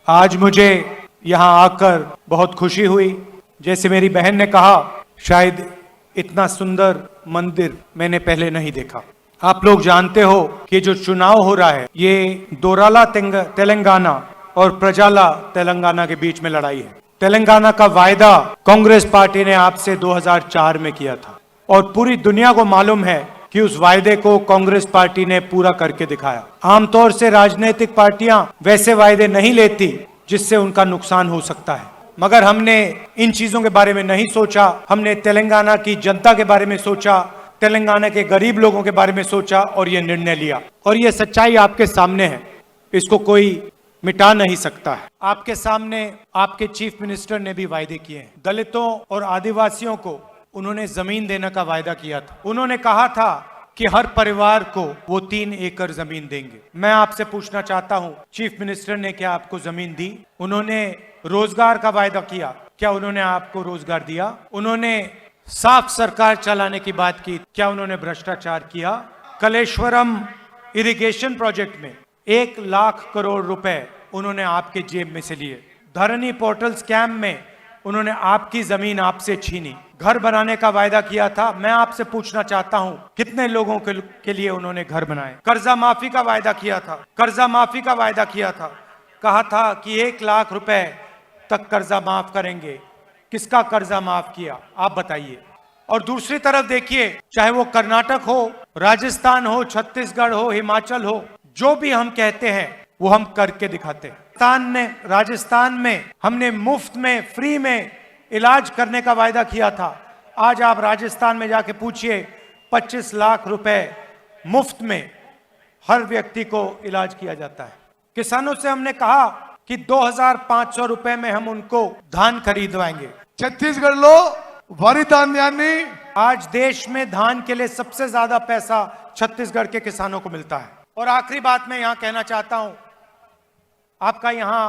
आज मुझे यहाँ आकर बहुत खुशी हुई। जैसे मेरी बहन ने कहा, शायद इतना सुंदर मंदिर मैंने पहले नहीं देखा। आप लोग जानते हो कि जो चुनाव हो रहा है ये दोराला तेलंगाना और प्रजाला तेलंगाना के बीच में लड़ाई है। तेलंगाना का वायदा कांग्रेस पार्टी ने आपसे 2004 में किया था और पूरी दुनिया को मालूम है कि उस वायदे को कांग्रेस पार्टी ने पूरा करके दिखाया। आमतौर से राजनीतिक पार्टियां वैसे वायदे नहीं लेती जिससे उनका नुकसान हो सकता है, मगर हमने इन चीजों के बारे में नहीं सोचा। हमने तेलंगाना की जनता के बारे में सोचा, तेलंगाना के गरीब लोगों के बारे में सोचा और ये निर्णय लिया। और ये सच्चाई आपके सामने है, इसको कोई मिटा नहीं सकता है। आपके सामने आपके चीफ मिनिस्टर ने भी वायदे किए हैं। दलितों और आदिवासियों को उन्होंने जमीन देने का वायदा किया था। उन्होंने कहा था कि हर परिवार को वो 3 एकड़ जमीन देंगे। मैं आपसे पूछना चाहता हूं, चीफ मिनिस्टर ने क्या आपको जमीन दी? उन्होंने रोजगार का वायदा किया, क्या उन्होंने आपको रोजगार दिया? उन्होंने साफ सरकार चलाने की बात की, क्या उन्होंने भ्रष्टाचार किया? कलेश्वरम इरिगेशन प्रोजेक्ट में 1 लाख करोड़ रुपए उन्होंने आपके जेब में से लिए। धरनी पोर्टल स्कैम में उन्होंने आपकी जमीन आपसे छीनी। घर बनाने का वायदा किया था। मैं आपसे पूछना चाहता हूं, कितने लोगों के लिए उन्होंने घर बनाए? कर्जा माफी का वायदा किया था। कर्जा माफी का वायदा किया था, कहा था कि 1 लाख रुपए तक कर्जा माफ करेंगे। किसका कर्जा माफ किया, आप बताइए। और दूसरी तरफ देखिए, चाहे वो कर्नाटक हो, राजस्थान हो, छत्तीसगढ़ हो, हिमाचल हो, जो भी हम कहते हैं वो हम करके दिखाते हैं। राजस्थान में हमने मुफ्त में, फ्री में इलाज करने का वायदा किया था। आज आप राजस्थान में जाके पूछिए, 25 लाख रुपए मुफ्त में हर व्यक्ति को इलाज किया जाता है। किसानों से हमने कहा कि 2500 रुपए में हम उनको धान खरीदवाएंगे। छत्तीसगढ़ लो वरी धान्याన్ని आज देश में धान के लिए सबसे ज्यादा पैसा छत्तीसगढ़ के किसानों को मिलता है। और आखिरी बात मैं यहां कहना चाहता हूं, आपका यहां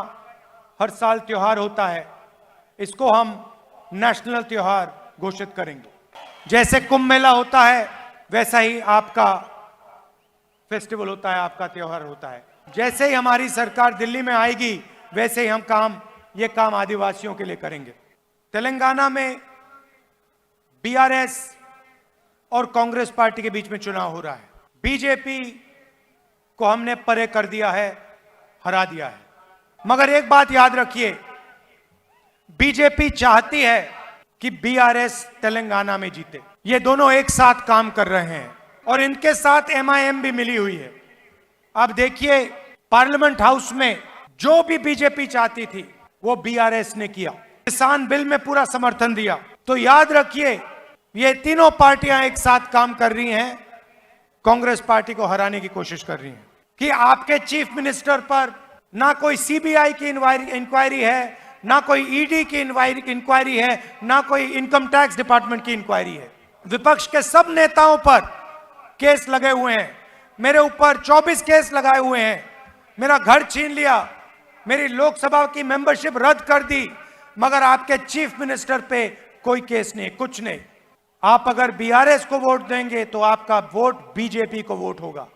हर साल त्योहार होता है, इसको हम नेशनल त्योहार घोषित करेंगे। जैसे कुंभ मेला होता है वैसा ही आपका फेस्टिवल होता है, आपका त्योहार होता है। जैसे ही हमारी सरकार दिल्ली में आएगी वैसे ही हम ये काम आदिवासियों के लिए करेंगे। तेलंगाना में बीआरएस और कांग्रेस पार्टी के बीच में चुनाव हो रहा है। बीजेपी को हमने परे कर दिया है, हरा दिया है। मगर एक बात याद रखिए, बीजेपी चाहती है कि बीआरएस तेलंगाना में जीते। ये दोनों एक साथ काम कर रहे हैं और इनके साथ एमआईएम भी मिली हुई है। अब देखिए, पार्लियामेंट हाउस में जो भी बीजेपी चाहती थी वो बीआरएस ने किया। किसान बिल में पूरा समर्थन दिया। तो याद रखिए, ये तीनों पार्टियां एक साथ काम कर रही हैं, कांग्रेस पार्टी को हराने की कोशिश कर रही हैं। कि आपके चीफ मिनिस्टर पर ना कोई सीबीआई की इंक्वायरी है, ना कोई ईडी की इंक्वायरी है, ना कोई इनकम टैक्स डिपार्टमेंट की इंक्वायरी है। विपक्ष के सब नेताओं पर केस लगे हुए हैं। मेरे ऊपर 24 केस लगाए हुए हैं। मेरा घर छीन लिया, मेरी लोकसभा की मेंबरशिप रद्द कर दी, मगर आपके चीफ मिनिस्टर पे कोई केस नहीं, कुछ नहीं। आप अगर बीआरएस को वोट देंगे तो आपका वोट बीजेपी को वोट होगा।